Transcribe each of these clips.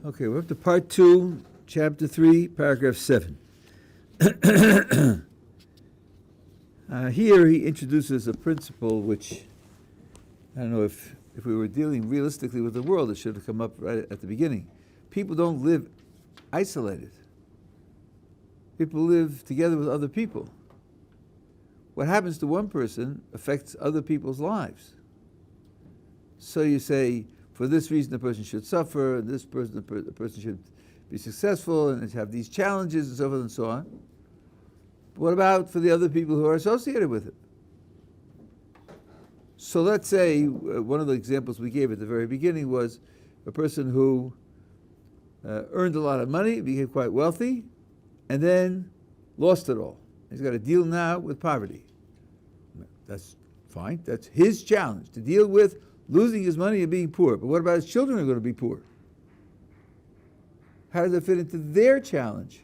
Okay, we're up to part 2, chapter 3, paragraph 7. Here he introduces a principle which, I don't know if we were dealing realistically with the world, it should have come up right at the beginning. People don't live isolated. People live together with other people. What happens to one person affects other people's lives. So you say, for this reason the person should suffer, and this person, the person should be successful, and have these challenges, and so forth and so on. But what about for the other people who are associated with it? So let's say one of the examples we gave at the very beginning was a person who earned a lot of money, became quite wealthy, and then lost it all. He's got to deal now with poverty. That's fine. That's his challenge, to deal with losing his money and being poor. But what about his children who are going to be poor? How does it fit into their challenge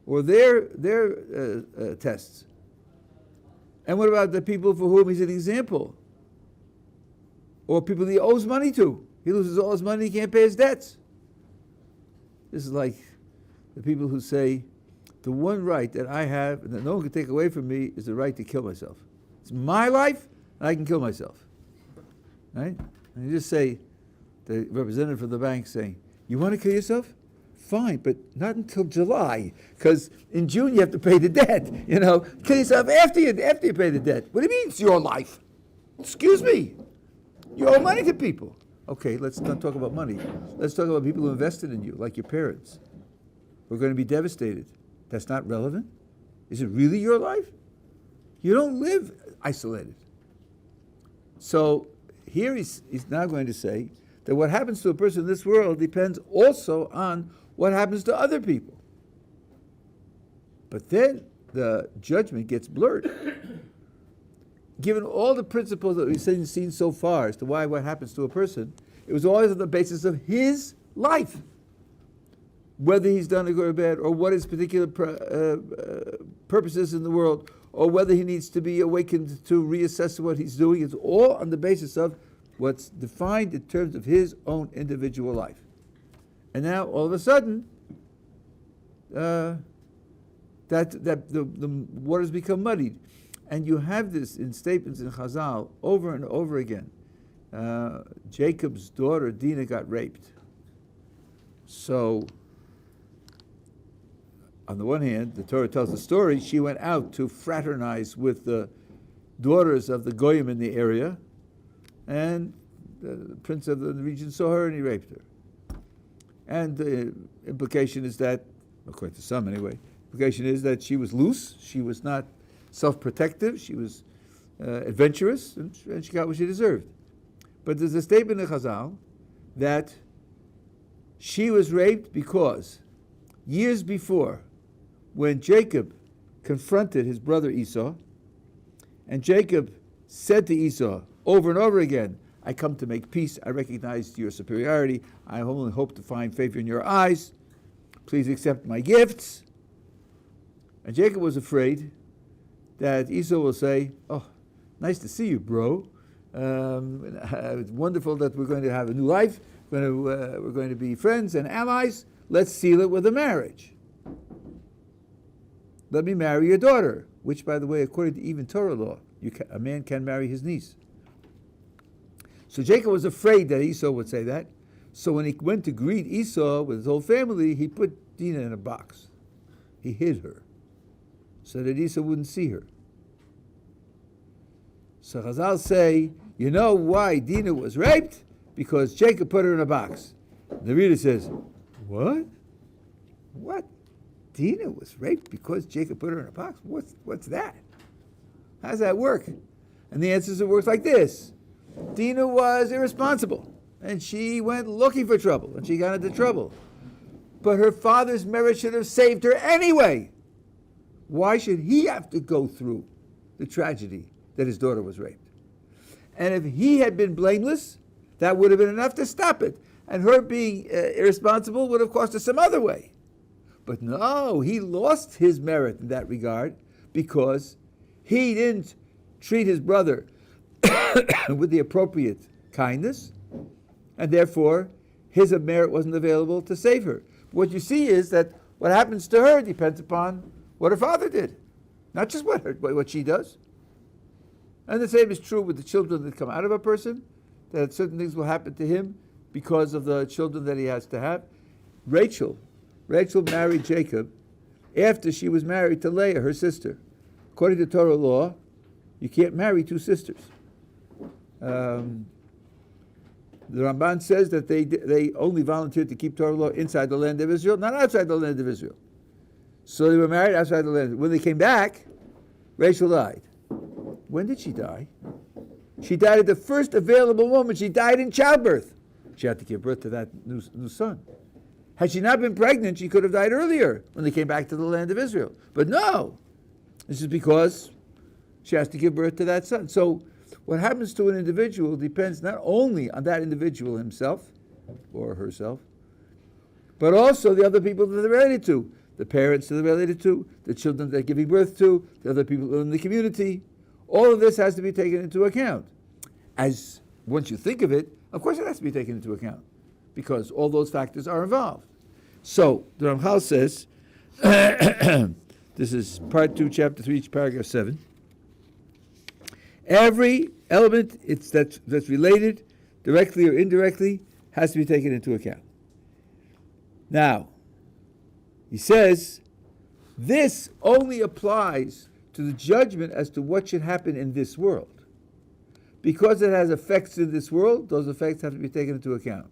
or their tests? And what about the people for whom he's an example? Or people he owes money to? He loses all his money, he can't pay his debts. This is like the people who say, the one right that I have and that no one can take away from me is the right to kill myself. It's my life, and I can kill myself. Right? And you just say, the representative from the bank saying, you want to kill yourself? Fine, but not until July, because in June you have to pay the debt. Kill yourself after you pay the debt. What do you mean it's your life? Excuse me. You owe money to people. Okay, let's not talk about money. Let's talk about people who invested in you, like your parents, who are going to be devastated. That's not relevant? Is it really your life? You don't live isolated. So here he's now going to say that what happens to a person in this world depends also on what happens to other people. But then the judgment gets blurred. Given all the principles that we've seen so far as to why what happens to a person, it was always on the basis of his life. Whether he's done a good or bad, or what his particular purposes in the world, or whether he needs to be awakened to reassess what he's doing, it's all on the basis of what's defined in terms of his own individual life. And now, all of a sudden, the waters become muddied. And you have this in statements in Chazal over and over again. Jacob's daughter, Dinah, got raped. So, on the one hand, the Torah tells the story, she went out to fraternize with the daughters of the Goyim in the area, and the prince of the region saw her and he raped her. And the implication is that, according to some anyway, implication is that she was loose, she was not self-protective, she was adventurous, and she got what she deserved. But there's a statement in Chazal that she was raped because years before, when Jacob confronted his brother Esau, and Jacob said to Esau over and over again, I come to make peace, I recognize your superiority, I only hope to find favor in your eyes, please accept my gifts. And Jacob was afraid that Esau will say, oh, nice to see you, bro. It's wonderful that we're going to have a new life, we're going to be friends and allies, let's seal it with a marriage. Let me marry your daughter, which, by the way, according to even Torah law, a man can marry his niece. So Jacob was afraid that Esau would say that. So when he went to greet Esau with his whole family, he put Dinah in a box. He hid her so that Esau wouldn't see her. So Chazal say, you know why Dinah was raped? Because Jacob put her in a box. The reader says, what? What? Dinah was raped because Jacob put her in a box? What's that? How does that work? And the answer is it works like this. Dinah was irresponsible, and she went looking for trouble, and she got into trouble. But her father's merit should have saved her anyway. Why should he have to go through the tragedy that his daughter was raped? And if he had been blameless, that would have been enough to stop it. And her being irresponsible would have cost us some other way. But no, he lost his merit in that regard because he didn't treat his brother with the appropriate kindness, and therefore his merit wasn't available to save her. What you see is that what happens to her depends upon what her father did, not just what she does. And the same is true with the children that come out of a person, that certain things will happen to him because of the children that he has to have. Rachel married Jacob after she was married to Leah, her sister. According to Torah law, you can't marry two sisters. The Ramban says that they only volunteered to keep Torah law inside the land of Israel, not outside the land of Israel. So they were married outside the land. When they came back, Rachel died. When did she die? She died at the first available moment. She died in childbirth. She had to give birth to that new son. Had she not been pregnant, she could have died earlier when they came back to the land of Israel. But no, this is because she has to give birth to that son. So what happens to an individual depends not only on that individual himself or herself, but also the other people that they're related to, the parents that they're related to, the children they're giving birth to, the other people in the community. All of this has to be taken into account. As once you think of it, of course it has to be taken into account, because all those factors are involved. So the Ramchal says, this is part 2, chapter 3, paragraph 7. Every element that's related, directly or indirectly, has to be taken into account. Now, he says, this only applies to the judgment as to what should happen in this world. Because it has effects in this world, those effects have to be taken into account.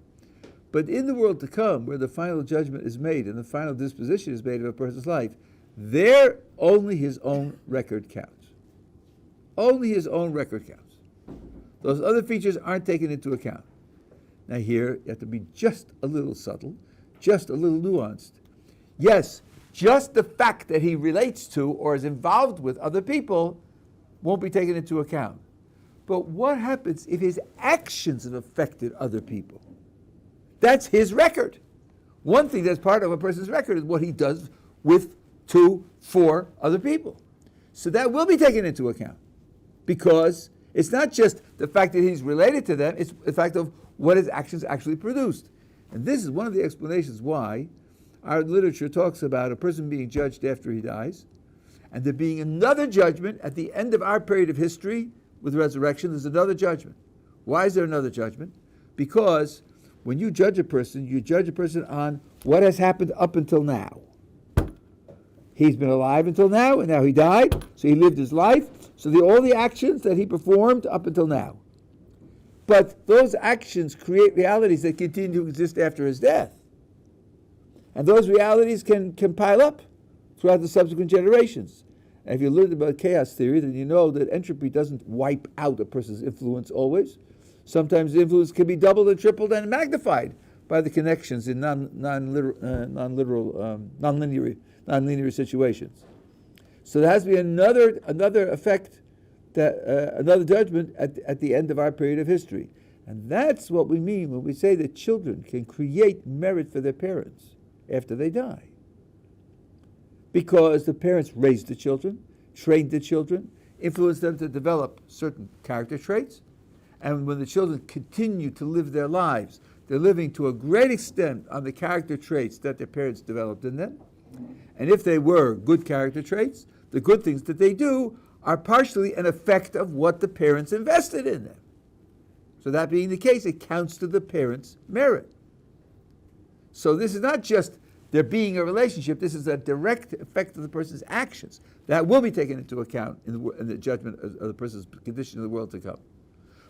But in the world to come, where the final judgment is made and the final disposition is made of a person's life, there only his own record counts. Only his own record counts. Those other features aren't taken into account. Now here, you have to be just a little subtle, just a little nuanced. Yes, just the fact that he relates to or is involved with other people won't be taken into account. But what happens if his actions have affected other people? That's his record. One thing that's part of a person's record is what he does with, to, for other people. So that will be taken into account, because it's not just the fact that he's related to them, it's the fact of what his actions actually produced. And this is one of the explanations why our literature talks about a person being judged after he dies, and there being another judgment at the end of our period of history with resurrection. There's another judgment. Why is there another judgment? Because when you judge a person on what has happened up until now. He's been alive until now, and now he died, so he lived his life. So all the actions that he performed up until now. But those actions create realities that continue to exist after his death. And those realities can pile up throughout the subsequent generations. And if you learned about chaos theory, then you know that entropy doesn't wipe out a person's influence always. Sometimes the influence can be doubled and tripled and magnified by the connections in nonlinear situations. So there has to be another effect, another judgment at the end of our period of history. And that's what we mean when we say that children can create merit for their parents after they die. Because the parents raised the children, trained the children, influenced them to develop certain character traits. And when the children continue to live their lives, they're living to a great extent on the character traits that their parents developed in them. And if they were good character traits, the good things that they do are partially an effect of what the parents invested in them. So that being the case, it counts to the parents' merit. So this is not just there being a relationship, this is a direct effect of the person's actions. That will be taken into account in the judgment of the person's condition in the world to come.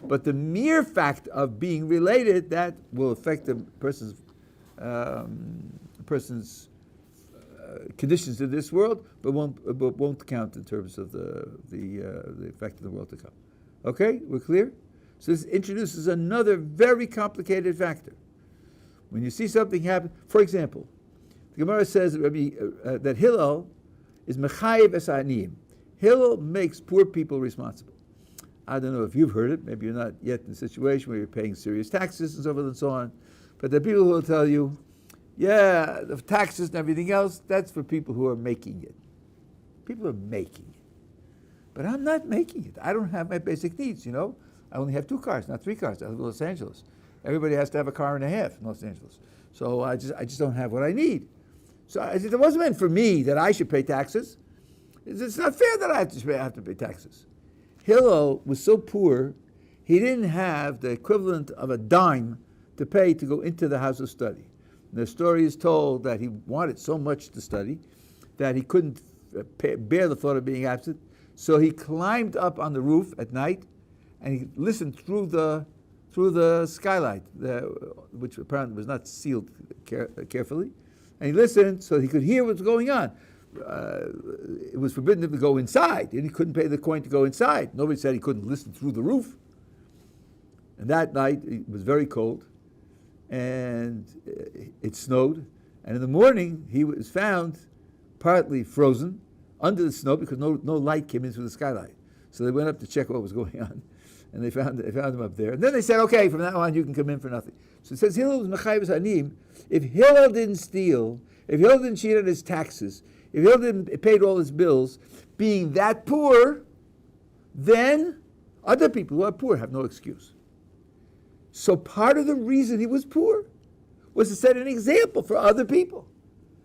But the mere fact of being related, that will affect the person's conditions in this world, but won't count in terms of the effect in the world to come. Okay, we're clear? So this introduces another very complicated factor. When you see something happen, for example, the Gemara says that Hillel is mechayev es ha'aniyim. Hillel makes poor people responsible. I don't know if you've heard it. Maybe you're not yet in a situation where you're paying serious taxes and so forth and so on. But there are people who will tell you, yeah, the taxes and everything else, that's for people who are making it. People are making it. But I'm not making it. I don't have my basic needs, I only have 2 cars, not 3 cars. I live in Los Angeles. Everybody has to have a car and a half in Los Angeles. So I just don't have what I need. So I said, it wasn't meant for me that I should pay taxes. It's not fair that I have to pay taxes. Hillel was so poor, he didn't have the equivalent of a dime to pay to go into the house of study. And the story is told that he wanted so much to study that he couldn't bear the thought of being absent. So he climbed up on the roof at night and he listened through the skylight, which apparently was not sealed carefully. And he listened so he could hear what's going on. It was forbidden him to go inside, and he couldn't pay the coin to go inside. Nobody said he couldn't listen through the roof. And that night, it was very cold, and it snowed. And in the morning, he was found partly frozen under the snow because no light came in through the skylight. So they went up to check what was going on, and they found him up there. And then they said, okay, from now on, you can come in for nothing. So it says, Hillel was Mechayv Hanim. If Hillel didn't steal, if Hillel didn't cheat on his taxes, if Hillel didn't paid all his bills, being that poor, then other people who are poor have no excuse. So part of the reason he was poor was to set an example for other people.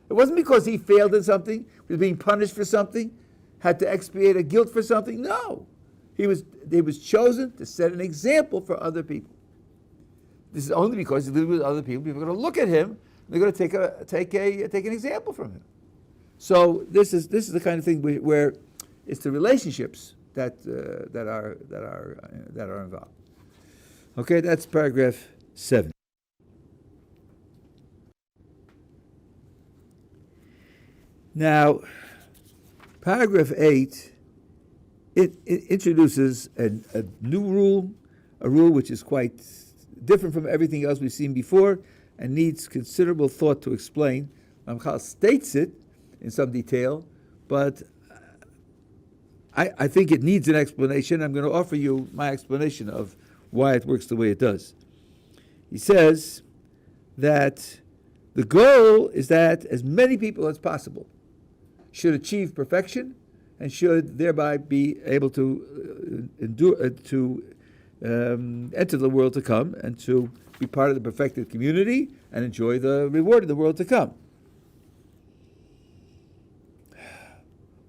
It wasn't because he failed in something, was being punished for something, had to expiate a guilt for something. No. He was chosen to set an example for other people. This is only because he lived with other people. People are going to look at him, they're going to take an example from him. So this is the kind of thing where it's the relationships that are involved. Okay, that's paragraph 7. Now, paragraph 8, it introduces a new rule, a rule which is quite different from everything else we've seen before and needs considerable thought to explain. Ramchal states it in some detail, but I think it needs an explanation. I'm going to offer you my explanation of why it works the way it does. He says that the goal is that as many people as possible should achieve perfection and should thereby be able to enter the world to come and to be part of the perfected community and enjoy the reward of the world to come.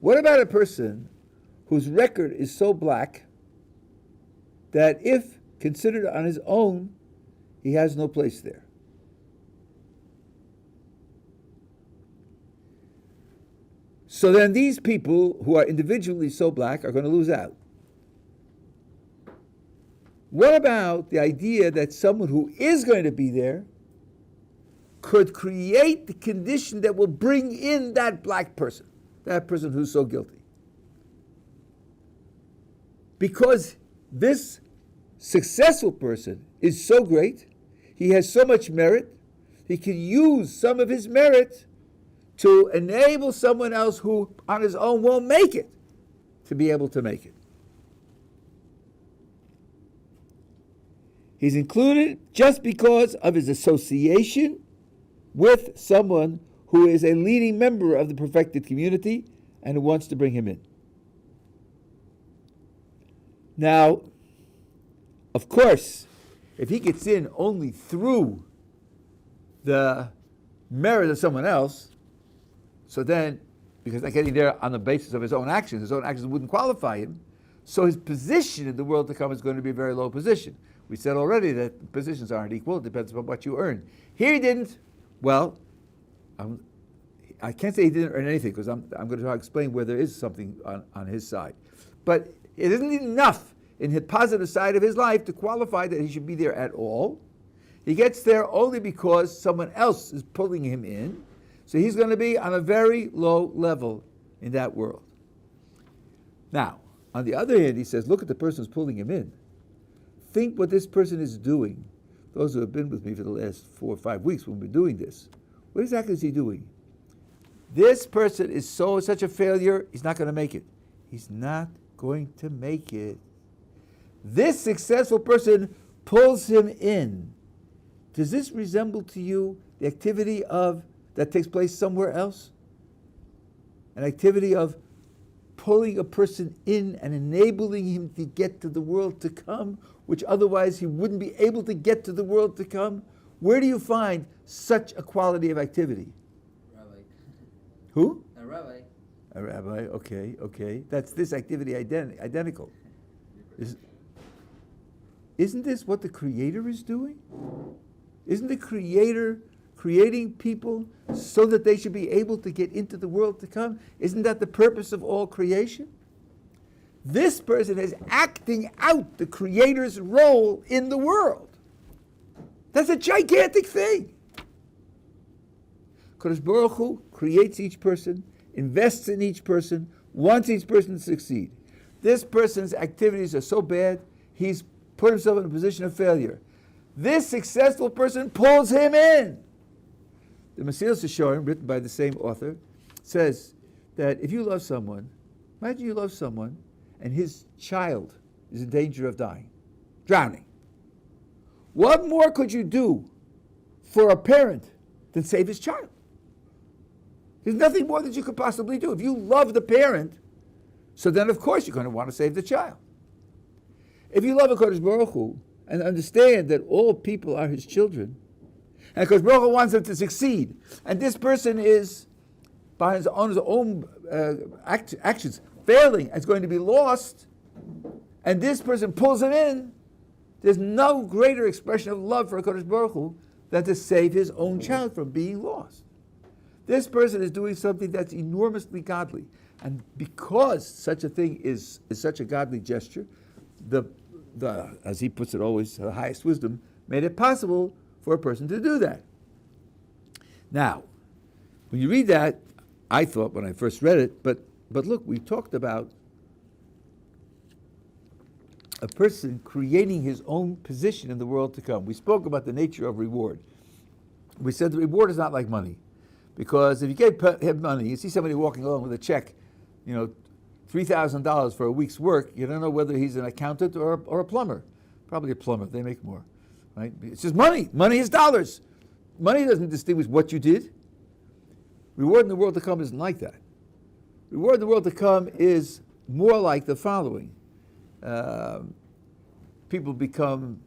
What about a person whose record is so black that if considered on his own, he has no place there? So then these people who are individually so black are going to lose out. What about the idea that someone who is going to be there could create the condition that will bring in that black person, that person who's so guilty? Because this successful person is so great, he has so much merit, he can use some of his merit to enable someone else who on his own won't make it to be able to make it. He's included just because of his association with someone who is a leading member of the perfected community and who wants to bring him in. Now, of course, if he gets in only through the merit of someone else, so then, because not getting there on the basis of his own actions wouldn't qualify him, so his position in the world to come is going to be a very low position. We said already that positions aren't equal, it depends on what you earn. Here he didn't, well, I can't say he didn't earn anything, because I'm going to try to explain where there is something on his side. But it isn't enough in the positive side of his life to qualify that he should be there at all. He gets there only because someone else is pulling him in. So he's going to be on a very low level in that world. Now, on the other hand, he says, look at the person who's pulling him in. Think what this person is doing. Those who have been with me for the last 4 or 5 weeks when we're doing this, what exactly is he doing? This person is such a failure, he's not going to make it. He's not going to make it. This successful person pulls him in. Does this resemble to you the activity that takes place somewhere else? An activity of pulling a person in and enabling him to get to the world to come, which otherwise he wouldn't be able to get to the world to come? Where do you find such a quality of activity? Rabbi. Who? A rabbi. A rabbi, okay. That's this activity identical. Isn't this what the Creator is doing? Isn't the Creator creating people so that they should be able to get into the world to come? Isn't that the purpose of all creation? This person is acting out the Creator's role in the world. That's a gigantic thing. Kadosh Baruch Hu creates each person, invests in each person, wants each person to succeed. This person's activities are so bad, he's put himself in a position of failure. This successful person pulls him in. The Mesilas Yesharim, written by the same author, says that if you love someone, imagine you love someone and his child is in danger of drowning. What more could you do for a parent than save his child? There's nothing more that you could possibly do. If you love the parent, so then of course you're going to want to save the child. If you love HaKadosh Baruch Hu and understand that all people are his children, and HaKadosh Baruch Hu wants them to succeed, and this person is, by his own actions, failing and is going to be lost, and this person pulls him in, there's no greater expression of love for HaKadosh Baruch Hu than to save his own child from being lost. This person is doing something that's enormously godly. And because such a thing is such a godly gesture, the as he puts it always, the highest wisdom made it possible for a person to do that. Now, when you read that, I thought when I first read it, but look, we talked about a person creating his own position in the world to come. We spoke about the nature of reward. We said the reward is not like money. Because if you have money, you see somebody walking along with a check, $3,000 for a week's work, you don't know whether he's an accountant or a plumber. Probably a plumber, they make more, right? It's just money. Money is dollars. Money doesn't distinguish what you did. Reward in the world to come isn't like that. Reward in the world to come is more like the following. People become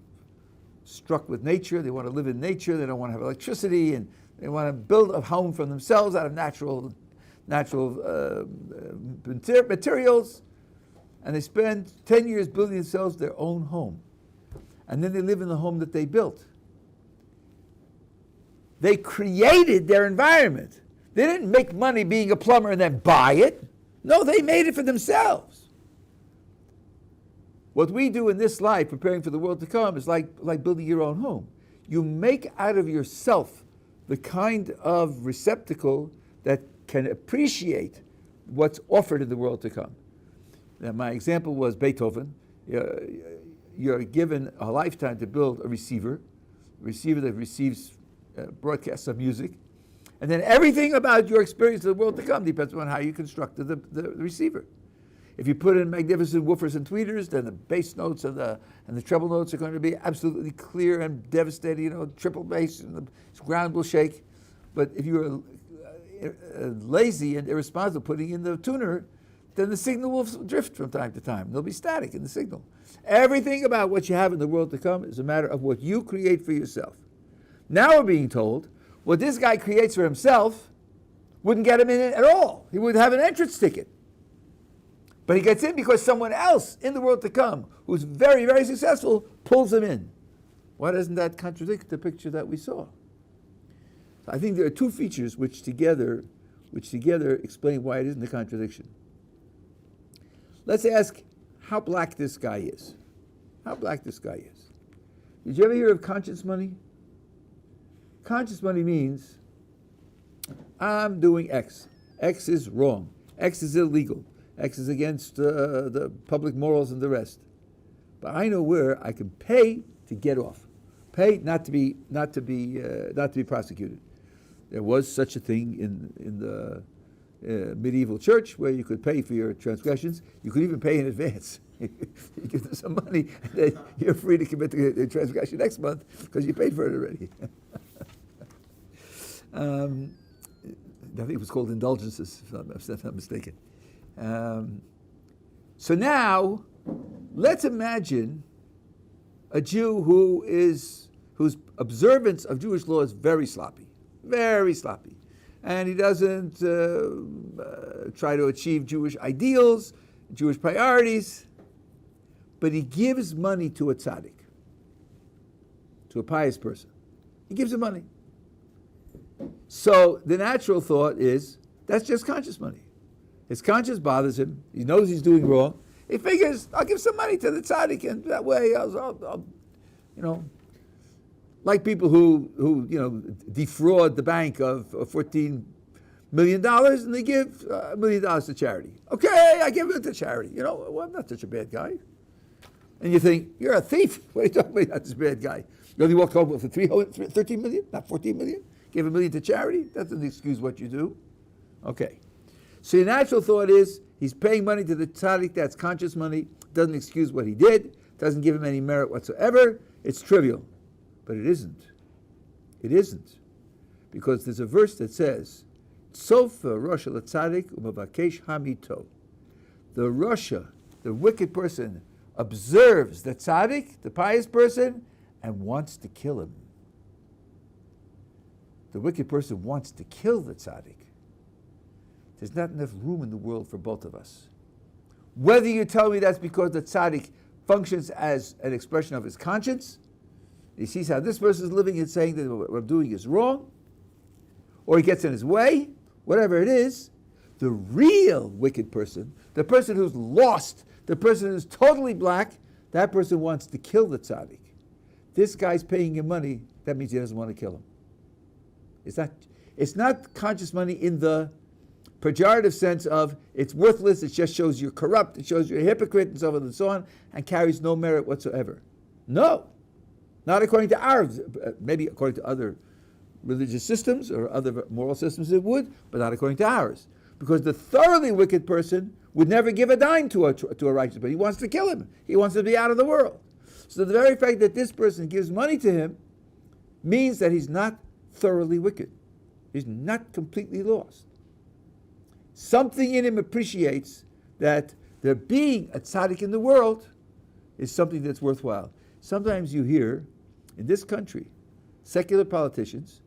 struck with nature. They want to live in nature. They don't want to have electricity, and they want to build a home for themselves out of natural materials, and they spend 10 years building themselves their own home. And then they live in the home that they built. They created their environment. They didn't make money being a plumber and then buy it. No, they made it for themselves. What we do in this life, preparing for the world to come, is like building your own home. You make out of yourself the kind of receptacle that can appreciate what's offered in the world to come. Now, my example was Beethoven. You're given a lifetime to build a receiver that receives broadcasts of music, and then everything about your experience of the world to come depends on how you constructed the receiver. If you put in magnificent woofers and tweeters, then the bass notes and the treble notes are going to be absolutely clear and devastating, triple bass, and the ground will shake. But if you're lazy and irresponsible putting in the tuner, then the signal will drift from time to time. There'll be static in the signal. Everything about what you have in the world to come is a matter of what you create for yourself. Now we're being told what this guy creates for himself wouldn't get him in it at all. He would have an entrance ticket. But he gets in because someone else in the world to come, who's very, very successful, pulls him in. Why doesn't that contradict the picture that we saw? So I think there are two features which together explain why it isn't a contradiction. Let's ask how black this guy is. How black this guy is. Did you ever hear of conscience money? Conscience money means I'm doing X. X is wrong. X is illegal. X is against the public morals and the rest. But I know where I can pay to get off. Pay not to be prosecuted. There was such a thing in the medieval church where you could pay for your transgressions. You could even pay in advance. You give them some money, and then you're free to commit the transgression next month because you paid for it already. I think it was called indulgences, if I'm not mistaken. So now, let's imagine a Jew whose observance of Jewish law is very sloppy, and he doesn't try to achieve Jewish ideals, Jewish priorities, but he gives money to a tzaddik, to a pious person. He gives him money. So the natural thought is, that's just conscience money. His conscience bothers him. He knows he's doing wrong. He figures, I'll give some money to the tzaddik, and that way I'll like people who defraud the bank of $14 million, and they give $1 million to charity. Okay, I give it to charity. Well, I'm not such a bad guy. And you think, you're a thief. What are you talking about? You're not this bad guy. You only walked home for 13 million, not 14 million? Gave $1 million to charity? That doesn't excuse what you do. Okay. So your natural thought is, he's paying money to the tzaddik, that's conscious money, doesn't excuse what he did, doesn't give him any merit whatsoever, it's trivial. But it isn't. It isn't. Because there's a verse that says, Tsofa Rasha l'tzadik u'mavakesh hamito. The Rasha, the wicked person, observes the tzaddik, the pious person, and wants to kill him. The wicked person wants to kill the tzaddik. There's not enough room in the world for both of us. Whether you tell me that's because the tzaddik functions as an expression of his conscience, he sees how this person is living and saying that what I'm doing is wrong, or he gets in his way, whatever it is, the real wicked person, the person who's lost, the person who's totally black, that person wants to kill the tzaddik. This guy's paying him money, that means he doesn't want to kill him. It's not conscious money in the pejorative sense of it's worthless, it just shows you're corrupt, it shows you're a hypocrite, and so on and so on, and carries no merit whatsoever. No. Not according to ours. Maybe according to other religious systems or other moral systems it would, but not according to ours. Because the thoroughly wicked person would never give a dime to a righteous person. He wants to kill him. He wants to be out of the world. So the very fact that this person gives money to him means that he's not thoroughly wicked. He's not completely lost. Something in him appreciates that there being a tzaddik in the world is something that's worthwhile. Sometimes you hear, in this country, secular politicians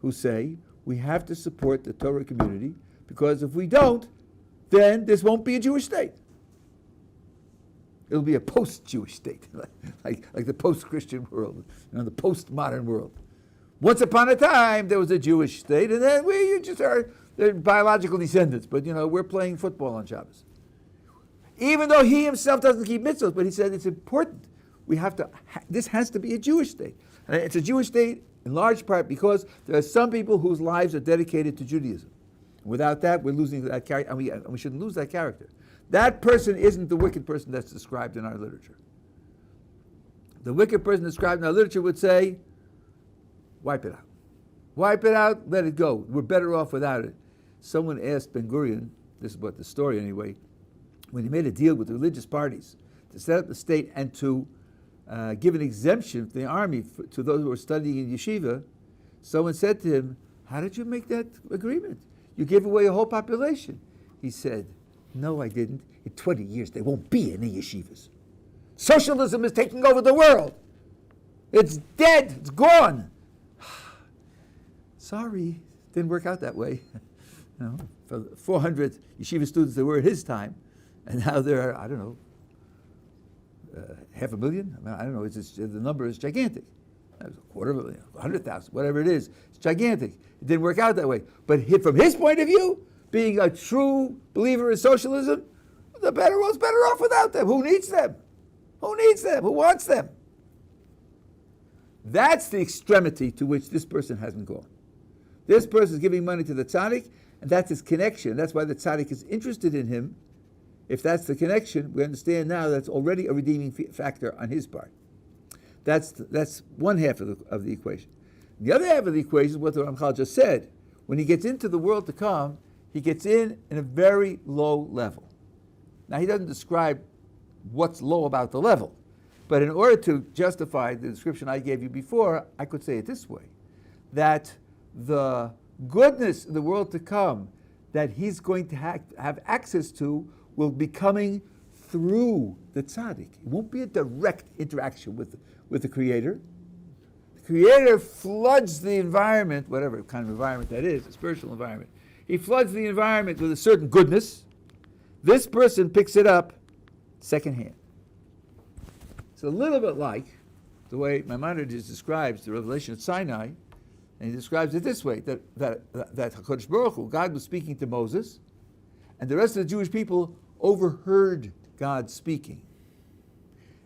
who say, we have to support the Torah community because if we don't, then this won't be a Jewish state. It'll be a post-Jewish state, like the post-Christian world, the post-modern world. Once upon a time, there was a Jewish state, and then we just are their biological descendants, but we're playing football on Shabbos. Even though he himself doesn't keep mitzvot, but he said it's important. We have to. This has to be a Jewish state. And it's a Jewish state in large part because there are some people whose lives are dedicated to Judaism. Without that, we're losing that character, and we shouldn't lose that character. That person isn't the wicked person that's described in our literature. The wicked person described in our literature would say, wipe it out. Wipe it out, let it go. We're better off without it. Someone asked Ben Gurion, this is what the story anyway, when he made a deal with religious parties to set up the state and to give an exemption from the army to those who were studying in yeshiva, someone said to him, how did you make that agreement? You gave away a whole population. He said, no, I didn't. In 20 years, there won't be any yeshivas. Socialism is taking over the world. It's dead. It's gone. Sorry, didn't work out that way. For 400 yeshiva students there were at his time, and now there are, 500,000. I don't know. The number is gigantic. It was 250,000, 100,000, whatever it is. It's gigantic. It didn't work out that way. But from his point of view, being a true believer in socialism, the better world's better off without them. Who needs them? Who needs them? Who wants them? That's the extremity to which this person hasn't gone. This person is giving money to the tzaddik, and that's his connection. That's why the tzaddik is interested in him. If that's the connection, we understand now that's already a redeeming factor on his part. That's one half of the equation. The other half of the equation is what the Ramchal just said. When he gets into the world to come, he gets in a very low level. Now, he doesn't describe what's low about the level, but in order to justify the description I gave you before, I could say it this way, that the goodness in the world to come that he's going to have access to will be coming through the tzaddik. It won't be a direct interaction with the Creator. The Creator floods the environment, whatever kind of environment that is, a spiritual environment. He floods the environment with a certain goodness. This person picks it up secondhand. It's a little bit like the way Maimonides describes the revelation at Sinai, and he describes it this way, that HaKadosh Baruch Hu, God was speaking to Moses, and the rest of the Jewish people overheard God speaking.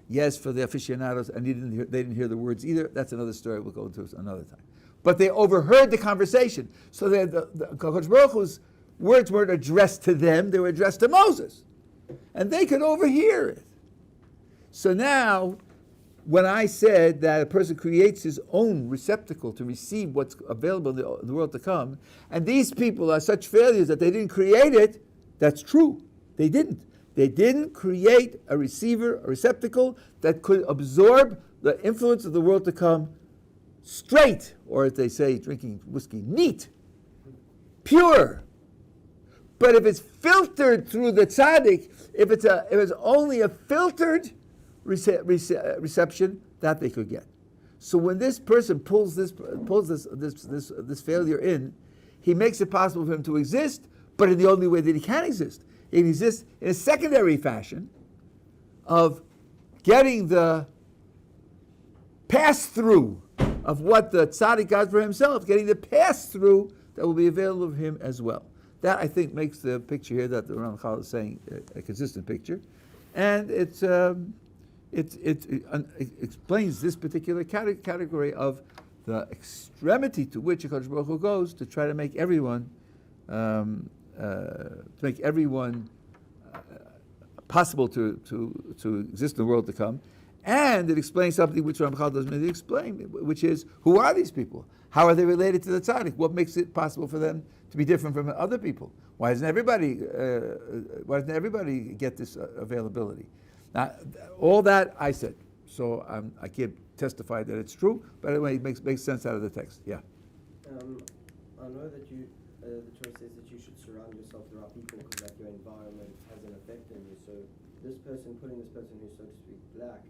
Yes, for the aficionados, and they didn't hear the words either. That's another story we'll go into another time. But they overheard the conversation. So the HaKadosh Baruch Hu's words weren't addressed to them, they were addressed to Moses. And they could overhear it. So now, when I said that a person creates his own receptacle to receive what's available in the world to come, and these people are such failures that they didn't create it, that's true. They didn't. They didn't create a receiver, a receptacle that could absorb the influence of the world to come straight, or as they say, drinking whiskey, neat, pure. But if it's filtered through the tzaddik, if it's only a filtered reception, that they could get. So when this person pulls this failure in, he makes it possible for him to exist, but in the only way that he can exist. He exists in a secondary fashion of getting the pass-through of what the tzaddik got for himself, getting the pass-through that will be available to him as well. That, I think, makes the picture here that the Ramchal is saying a consistent picture. And it explains this particular category of the extremity to which HaKadosh Baruch Hu goes to try to make everyone possible to exist in the world to come. And it explains something which Ramchal doesn't really explain, which is, who are these people? How are they related to the tzaddik? What makes it possible for them to be different from other people? Why doesn't everybody get this availability? Now, all that I said, so I can't testify that it's true, but anyway, it makes sense out of the text. Yeah. I know that the choice says that you should surround yourself with the right people because like your environment has an effect on you. So putting this person who's so to speak black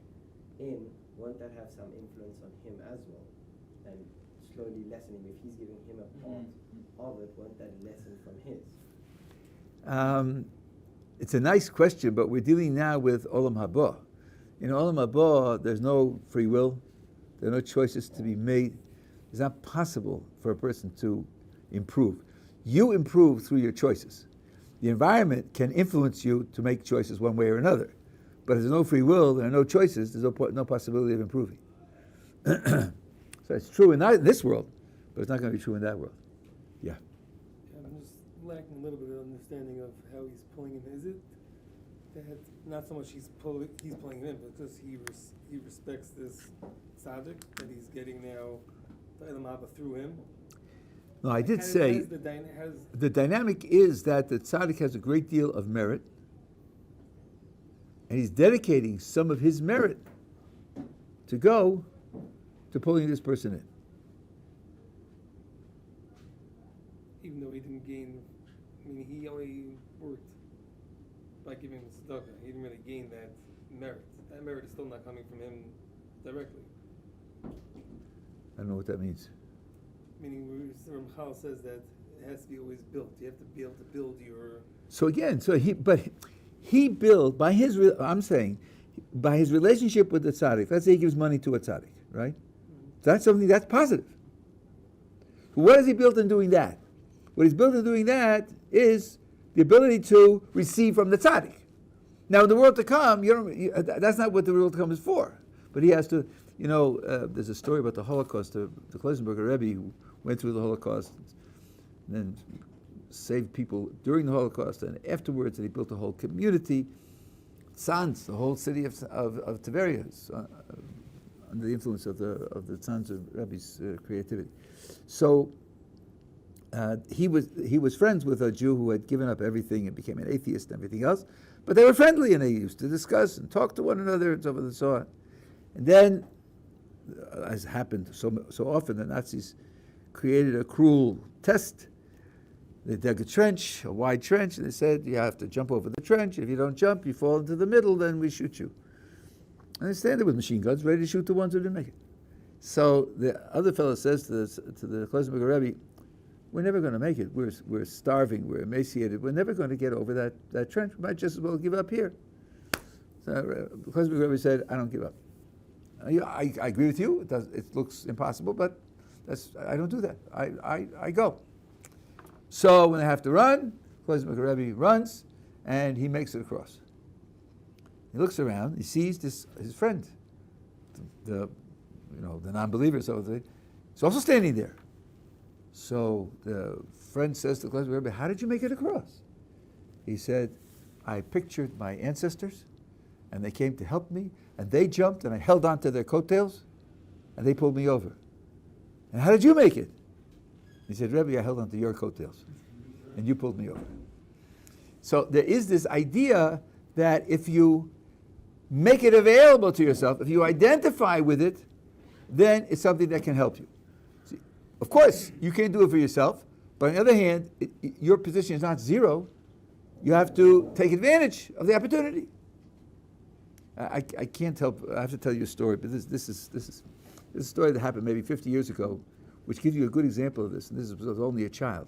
in, won't that have some influence on him as well? And slowly lessening, if he's giving him a part of it, won't that lessen from his? It's a nice question, but we're dealing now with Olam Haba. In Olam Haba, there's no free will. There are no choices to be made. It's not possible for a person to improve. You improve through your choices. The environment can influence you to make choices one way or another. But if there's no free will, there are no choices, there's no possibility of improving. So it's true in this world, but it's not going to be true in that world. Yeah. I'm just lacking a little bit of understanding of how he's pulling him. Is it that not so much he's pulling him in, but because he respects this tzaddik that he's getting now the Olam Haba through him? No, I did say the dynamic is that the tzaddik has a great deal of merit, and he's dedicating some of his merit to go to pulling this person in. Even though he didn't gain, he only worked by giving him tzedakah. He didn't really gain that merit. That merit is still not coming from him directly. I don't know what that means. Meaning, Ramchal says that it has to be always built. You have to be able to build your. So again, he built by his. I'm saying, by his relationship with the tzaddik. Let's say he gives money to a tzaddik, right? That's something that's positive. What has he built in doing that? What he's built in doing that is the ability to receive from the tzaddik. Now, in the world to come, that's not what the world to come is for. But he has to. There's a story about the Holocaust. The Kloisenberger Rebbe who went through the Holocaust and then saved people during the Holocaust, and afterwards, and he built a whole community, Tzanz, the whole city of Tveria, under the influence of the Tzanz of Rebbe's creativity. So he was friends with a Jew who had given up everything and became an atheist and everything else, but they were friendly and they used to discuss and talk to one another and so forth and so on. And then, as happened so often, the Nazis created a cruel test, They dug a trench, a wide trench, and they said, you have to jump over the trench. If you don't jump, you fall into the middle, then we shoot you. And they stand there with machine guns, ready to shoot the ones who didn't make it. So the other fellow says to the academic Rabbi, we're never going to make it. We're starving. We're emaciated. We're never going to get over that trench. We might just as well give up here. So the academic Rabbi said, I don't give up. I agree with you. It looks impossible, but I don't do that. I go. So when they have to run, academic Rabbi runs, and he makes it across. He looks around. He sees his friend, the non-believer, so he's also standing there. So the friend says to the academic Rabbi, how did you make it across? He said, I pictured my ancestors, and they came to help me, and they jumped, and I held onto their coattails, and they pulled me over. And how did you make it? He said, Rabbi, I held onto your coattails, and you pulled me over. So there is this idea that if you make it available to yourself, if you identify with it, then it's something that can help you. See, of course, you can't do it for yourself, but on the other hand, your position is not zero. You have to take advantage of the opportunity. I can't help. I have to tell you a story, but this is a story that happened maybe 50 years ago, which gives you a good example of this. And this was only a child.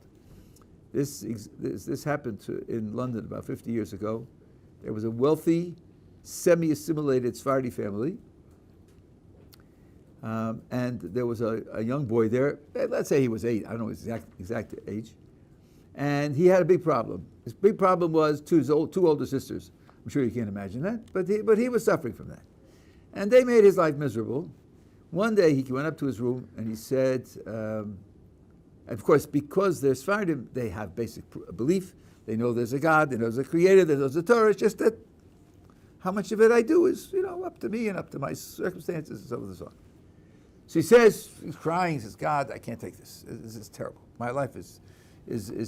This happened in London about 50 years ago. There was a wealthy, semi-assimilated Sephardi family, and there was a young boy there. Let's say he was 8. I don't know his exact age, and he had a big problem. His big problem was two older sisters. I'm sure you can't imagine that, but he was suffering from that, and they made his life miserable. One day he went up to his room and he said, of course, because they're Sephardim, they have basic belief. They know there's a God, they know there's a creator, they know there's a Torah. It's just that how much of it I do is, up to me and up to my circumstances and so on and so on. So he says, he's crying, he says, God, I can't take this. This is terrible. My life is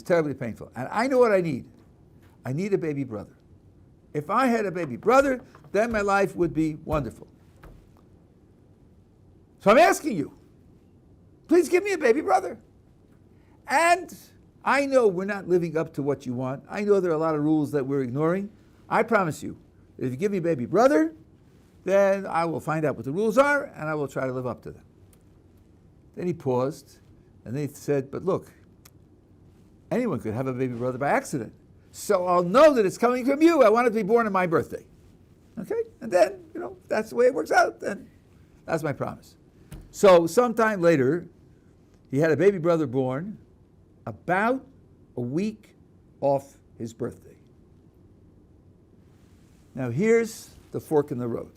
terribly painful. And I know what I need. I need a baby brother. If I had a baby brother, then my life would be wonderful. So I'm asking you, please give me a baby brother. And I know we're not living up to what you want. I know there are a lot of rules that we're ignoring. I promise you, if you give me a baby brother, then I will find out what the rules are and I will try to live up to them. Then he paused and then he said, but look, anyone could have a baby brother by accident. So I'll know that it's coming from you. I want it to be born on my birthday. Okay? And then, that's the way it works out. Then that's my promise. So sometime later, he had a baby brother born about a week off his birthday. Now here's the fork in the road.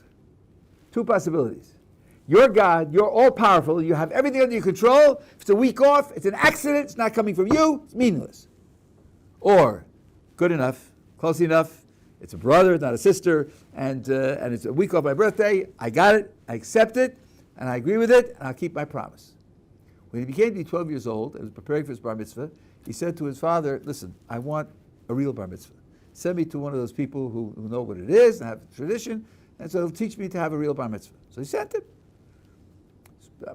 Two possibilities. You're God, you're all powerful, you have everything under your control. If it's a week off, it's an accident, it's not coming from you, it's meaningless. Or, good enough, close enough, it's a brother, not a sister, and it's a week off my birthday, I got it, I accept it, and I agree with it, and I'll keep my promise. When he became to be 12 years old and was preparing for his bar mitzvah, he said to his father, listen, I want a real bar mitzvah. Send me to one of those people who know what it is and have a tradition, and so he'll teach me to have a real bar mitzvah. So he sent him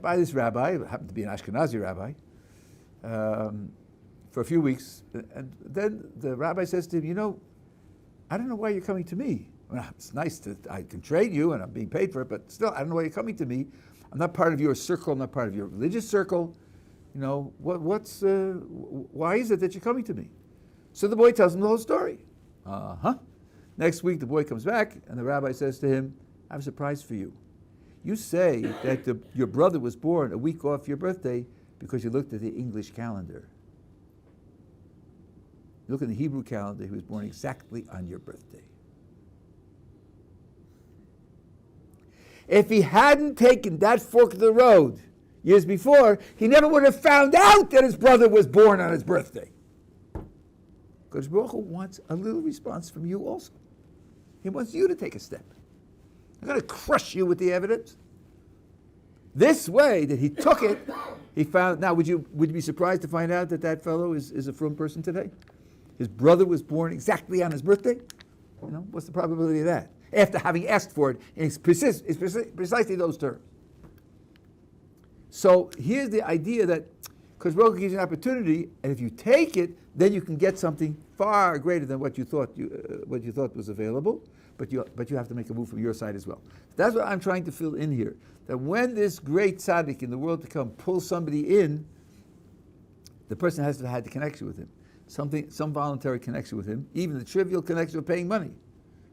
by this rabbi, who happened to be an Ashkenazi rabbi, for a few weeks. And then the rabbi says to him, I don't know why you're coming to me. Well, it's nice that I can train you and I'm being paid for it, but still, I don't know why you're coming to me. I'm not part of your circle, I'm not part of your religious circle. Why is it that you're coming to me? So the boy tells him the whole story. Next week, the boy comes back, and the rabbi says to him, I have a surprise for you. You say that your brother was born a week off your birthday because you looked at the English calendar. You look at the Hebrew calendar, he was born exactly on your birthday. If he hadn't taken that fork of the road years before, he never would have found out that his brother was born on his birthday. Because Baruch Hu wants a little response from you also. He wants you to take a step. I'm going to crush you with the evidence. This way that he took it, he found. Now, would you be surprised to find out that fellow is a frum person today? His brother was born exactly on his birthday? What's the probability of that? After having asked for it in precisely those terms. So here's the idea that Because Baruch Hu gives you an opportunity, and if you take it, then you can get something far greater than what you thought was available. But you have to make a move from your side as well. That's what I'm trying to fill in here. That when this great tzaddik in the world to come pulls somebody in, the person has to have had the connection with him, some voluntary connection with him, even the trivial connection of paying money,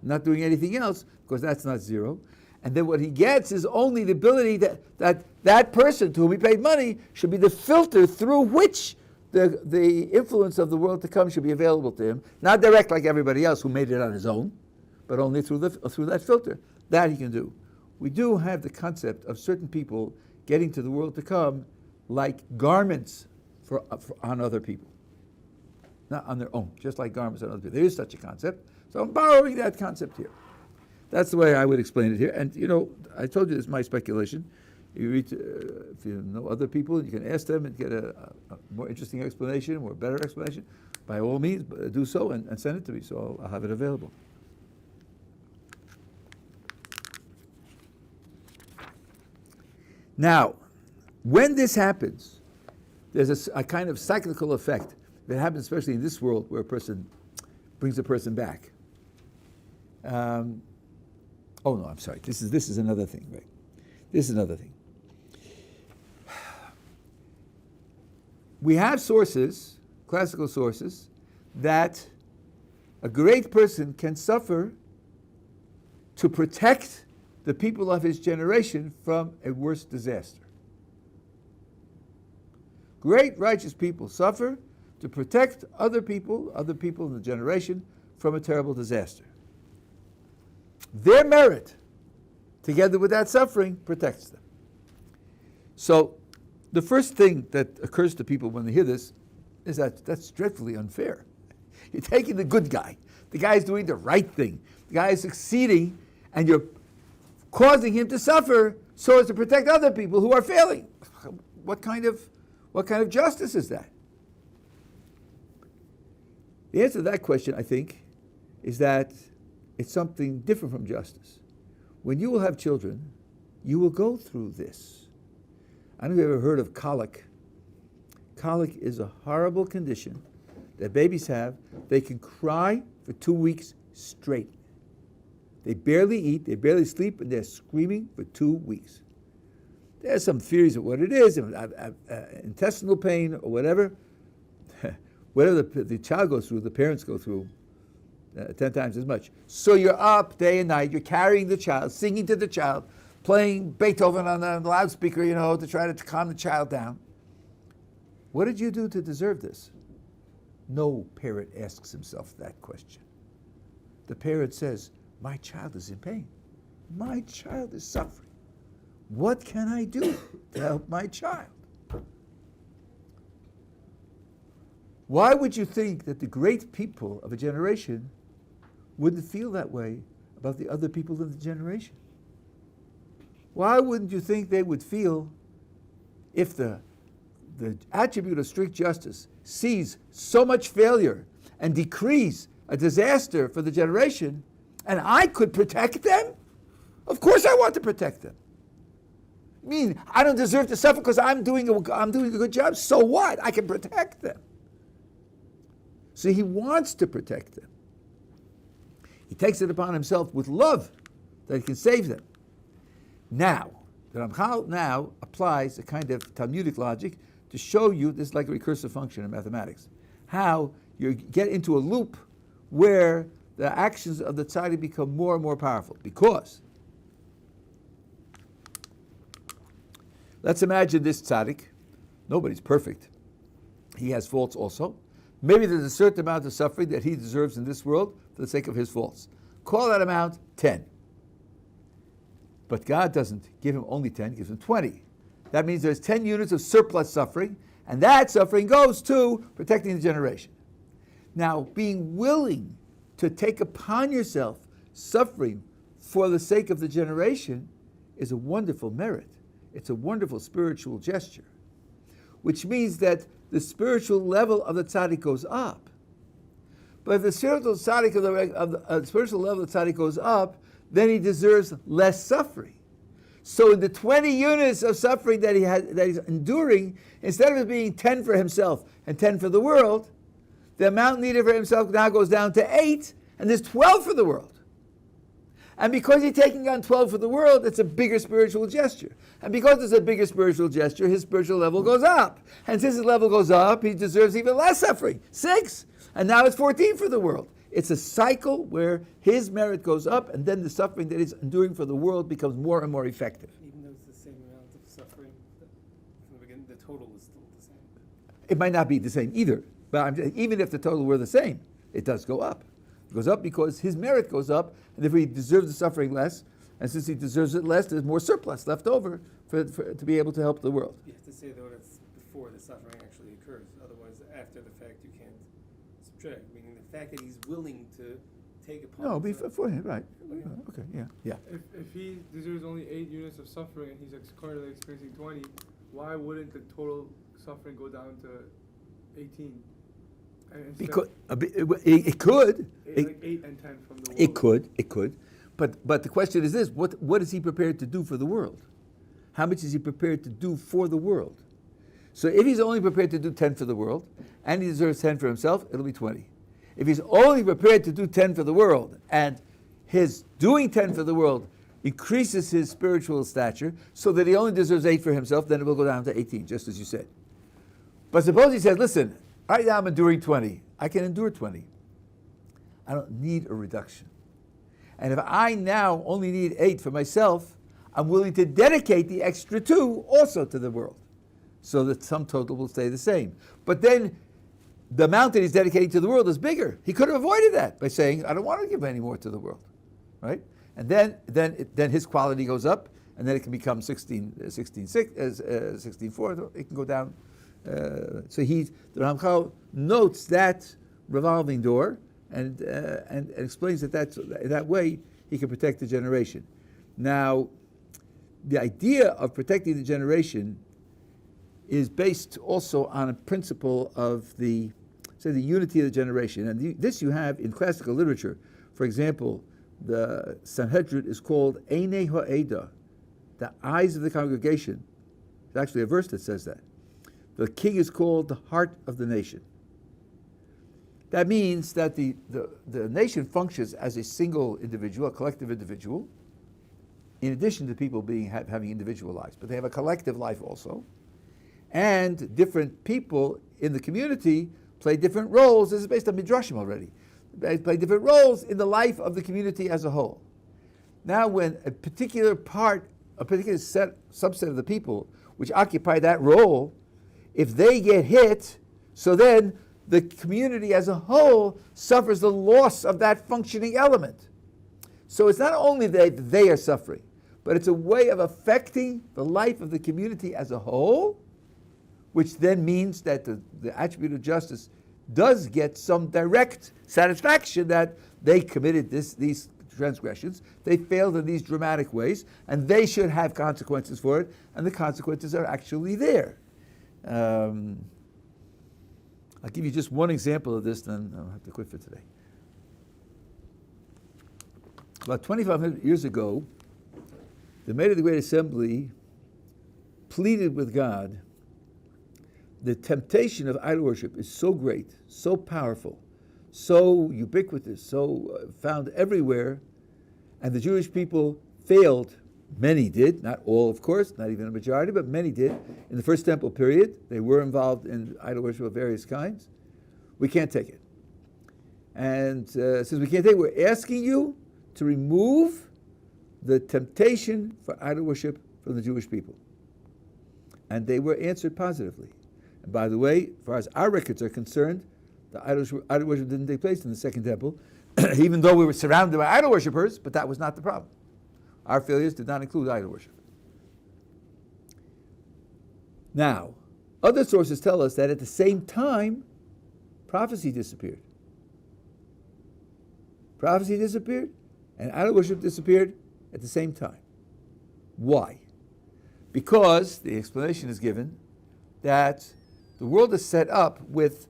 not doing anything else, because that's not zero. And then what he gets is only the ability that person to whom he paid money should be the filter through which the influence of the world to come should be available to him, not direct like everybody else who made it on his own, but only through that filter. That he can do. We do have the concept of certain people getting to the world to come like garments on other people, not on their own, just like garments on other people. There is such a concept, so I'm borrowing that concept here. That's the way I would explain it here. And I told you this is my speculation. You read, if you know other people, you can ask them and get a more interesting explanation, more better explanation. By all means, do so and send it to me, so I'll have it available. Now, when this happens, there's a kind of cyclical effect that happens especially in this world where a person brings a person back. Oh no, I'm sorry. This is another thing, right? This is another thing. We have sources, classical sources, that a great person can suffer to protect the people of his generation from a worse disaster. Great righteous people suffer to protect other people in the generation from a terrible disaster. Their merit, together with that suffering, protects them. So the first thing that occurs to people when they hear this is that that's dreadfully unfair. You're taking the good guy. The guy is doing the right thing. The guy is succeeding, and you're causing him to suffer so as to protect other people who are failing. What kind of justice is that? The answer to that question, I think, is that it's something different from justice. When you will have children, you will go through this. I don't know if you've ever heard of colic. Colic is a horrible condition that babies have. They can cry for 2 weeks straight. They barely eat, they barely sleep, and they're screaming for 2 weeks. There's some theories of what it is, intestinal pain or whatever. Whatever the child goes through, the parents go through 10 times as much. So you're up day and night, you're carrying the child, singing to the child, playing Beethoven on the loudspeaker, to try to calm the child down. What did you do to deserve this? No parent asks himself that question. The parent says, my child is in pain. My child is suffering. What can I do to help my child? Why would you think that the great people of a generation wouldn't feel that way about the other people in the generation? Why wouldn't you think they would feel if the attribute of strict justice sees so much failure and decrees a disaster for the generation, and I could protect them? Of course I want to protect them. I mean, I don't deserve to suffer because I'm doing a good job. So what? I can protect them. So he wants to protect them. He takes it upon himself with love that he can save them. Now, the Ramchal now applies a kind of Talmudic logic to show you, this is like a recursive function in mathematics, how you get into a loop where the actions of the tzaddik become more and more powerful. Because, let's imagine this tzaddik, nobody's perfect, he has faults also. Maybe there's a certain amount of suffering that he deserves in this world for the sake of his faults. Call that amount 10. But God doesn't give him only 10, he gives him 20. That means there's 10 units of surplus suffering, and that suffering goes to protecting the generation. Now, being willing to take upon yourself suffering for the sake of the generation is a wonderful merit. It's a wonderful spiritual gesture, which means that the spiritual level of the tzaddik goes up. But if the spiritual level of the tzaddik goes up, then he deserves less suffering. So in the 20 units of suffering that he's enduring, instead of it being 10 for himself and 10 for the world, the amount needed for himself now goes down to 8, and there's 12 for the world. And because he's taking on 12 for the world, it's a bigger spiritual gesture. And because it's a bigger spiritual gesture, his spiritual level goes up. And since his level goes up, he deserves even less suffering, 6. And now it's 14 for the world. It's a cycle where his merit goes up, and then the suffering that he's enduring for the world becomes more and more effective. Even though it's the same amount of suffering, from the beginning, the total is still the same. It might not be the same either, but even if the total were the same, it does go up. It goes up because his merit goes up, and if he deserves the suffering less, and since he deserves it less, there's more surplus left over to be able to help the world. You have to say, though, that's before the suffering actually occurs. Otherwise, after the fact, you can't subtract. Meaning the fact that he's willing to take upon No, himself. beforehand, right. Okay. Okay, yeah. If he deserves only 8 units of suffering and he's currently experiencing 20, why wouldn't the total suffering go down to 18? And instead- Because it could. like 8 and 10 from the world. It could. But the question is this, what is he prepared to do for the world? How much is he prepared to do for the world? So if he's only prepared to do 10 for the world, and he deserves 10 for himself, it'll be 20. If he's only prepared to do 10 for the world, and his doing 10 for the world increases his spiritual stature, so that he only deserves 8 for himself, then it will go down to 18, just as you said. But suppose he says, listen, right now I'm enduring 20. I can endure 20. I don't need a reduction. And if I now only need 8 for myself, I'm willing to dedicate the extra 2 also to the world, so that sum total will stay the same. But then the amount that he's dedicating to the world is bigger. He could have avoided that by saying, I don't want to give any more to the world, right? And then his quality goes up, and then it can become 16.4. It can go down. So the Ramchal notes that revolving door and explains that way he can protect the generation. Now, the idea of protecting the generation is based also on a principle of the unity of the generation. And this you have in classical literature. For example, the Sanhedrin is called Einei Ha'eda, the eyes of the congregation. There's actually a verse that says that. The king is called the heart of the nation. That means that the nation functions as a single individual, a collective individual, in addition to people having individual lives. But they have a collective life also. And different people in the community play different roles. This is based on Midrashim already. They play different roles in the life of the community as a whole. Now when a particular subset of the people which occupy that role, if they get hit, so then the community as a whole suffers the loss of that functioning element. So it's not only that they are suffering, but it's a way of affecting the life of the community as a whole, which then means that the attribute of justice does get some direct satisfaction that they committed these transgressions, they failed in these dramatic ways, and they should have consequences for it, and the consequences are actually there. I'll give you just one example of this, then I'll have to quit for today. About 2,500 years ago, the Maid of the Great Assembly pleaded with God. The temptation of idol worship is so great, so powerful, so ubiquitous, so found everywhere, and the Jewish people failed. Many did, not all, of course, not even a majority, but many did. In the First Temple period, they were involved in idol worship of various kinds. We can't take it. And since we can't take it, we're asking you to remove the temptation for idol worship from the Jewish people. And they were answered positively. And by the way, as far as our records are concerned, the idol worship didn't take place in the Second Temple, even though we were surrounded by idol worshippers, but that was not the problem. Our failures did not include idol worship. Now, other sources tell us that at the same time, prophecy disappeared. Prophecy disappeared, and idol worship disappeared at the same time. Why? Because the explanation is given that the world is set up with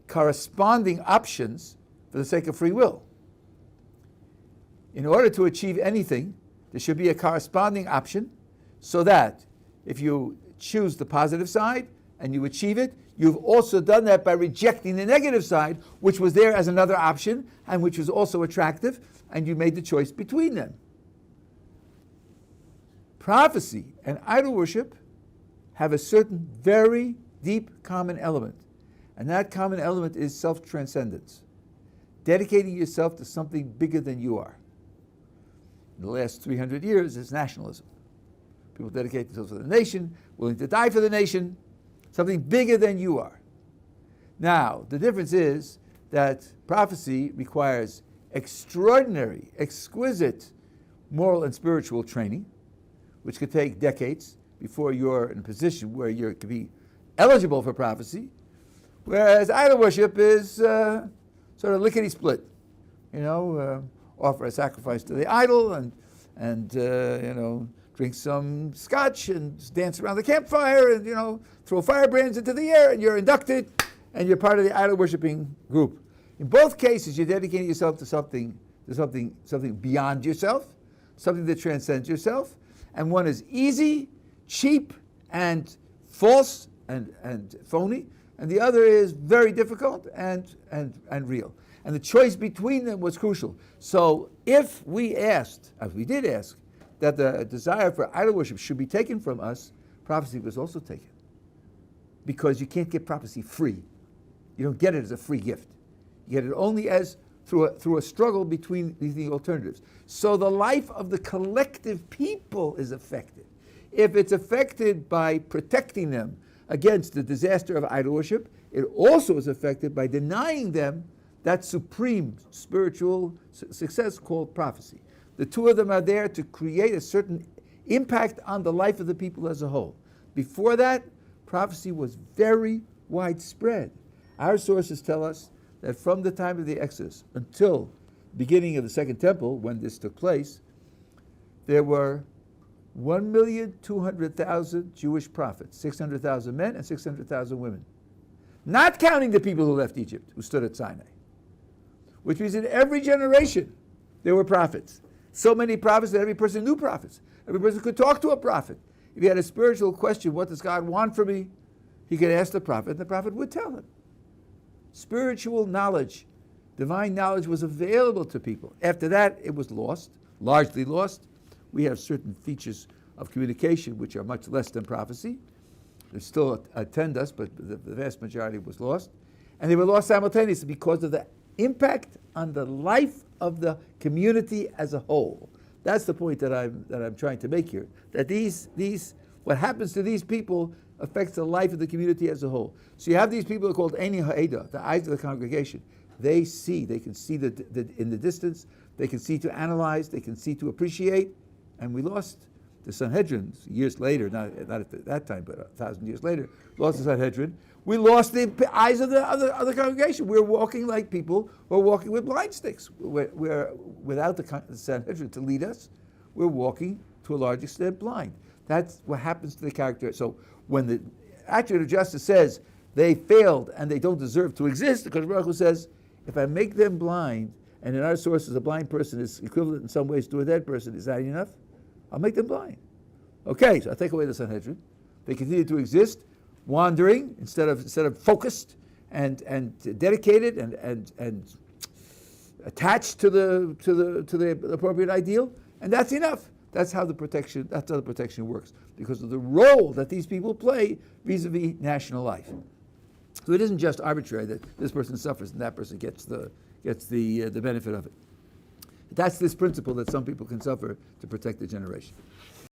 corresponding options for the sake of free will. In order to achieve anything, there should be a corresponding option so that if you choose the positive side and you achieve it, you've also done that by rejecting the negative side, which was there as another option and which was also attractive, and you made the choice between them. Prophecy and idol worship have a certain very deep common element, and that common element is self-transcendence, dedicating yourself to something bigger than you are. In the last 300 years, it's nationalism. People dedicate themselves to the nation, willing to die for the nation, something bigger than you are. Now, the difference is that prophecy requires extraordinary, exquisite moral and spiritual training, which could take decades before you're in a position where you could be eligible for prophecy, whereas idol worship is sort of lickety-split. Offer a sacrifice to the idol and drink some scotch and dance around the campfire and throw firebrands into the air, and you're inducted and you're part of the idol worshiping group. In both cases, you're dedicating yourself to something beyond yourself, something that transcends yourself, and one is easy, cheap, and false and phony, and the other is very difficult and real. And the choice between them was crucial. So if we asked, as we did ask, that the desire for idol worship should be taken from us, prophecy was also taken. Because you can't get prophecy free. You don't get it as a free gift. You get it only as through a struggle between the alternatives. So the life of the collective people is affected. If it's affected by protecting them against the disaster of idol worship, it also is affected by denying them that supreme spiritual success called prophecy. The two of them are there to create a certain impact on the life of the people as a whole. Before that, prophecy was very widespread. Our sources tell us that from the time of the Exodus until the beginning of the Second Temple, when this took place, there were 1,200,000 Jewish prophets, 600,000 men and 600,000 women. Not counting the people who left Egypt, who stood at Sinai. Which means in every generation there were prophets. So many prophets that every person knew prophets. Every person could talk to a prophet. If he had a spiritual question, what does God want from me? He could ask the prophet, and the prophet would tell him. Spiritual knowledge, divine knowledge was available to people. After that, it was lost, largely lost. We have certain features of communication which are much less than prophecy. They still attend us, but the vast majority was lost. And they were lost simultaneously because of the impact on the life of the community as a whole. That's the point that I'm trying to make here. That these what happens to these people affects the life of the community as a whole. So you have these people called Eini Ha'eda, the eyes of the congregation. They can see in the distance, they can see to analyze, they can see to appreciate, and we lost the Sanhedrin years later, not at that time, but 1,000 years later, lost the Sanhedrin. We lost the eyes of the other congregation. We're walking like people who are walking with blind sticks. We're without the Sanhedrin to lead us, we're walking to a large extent blind. That's what happens to the character. So when the attribute of justice says they failed and they don't deserve to exist, because Baruch Hu says, if I make them blind, and in our sources a blind person is equivalent in some ways to a dead person, is that enough? I'll make them blind. Okay, so I take away the Sanhedrin. They continue to exist, wandering instead of focused and dedicated and attached to the appropriate ideal, and that's enough. That's how the protection works, because of the role that these people play vis-a-vis national life. So it isn't just arbitrary that this person suffers and that person gets the benefit of it. That's this principle that some people can suffer to protect the generation.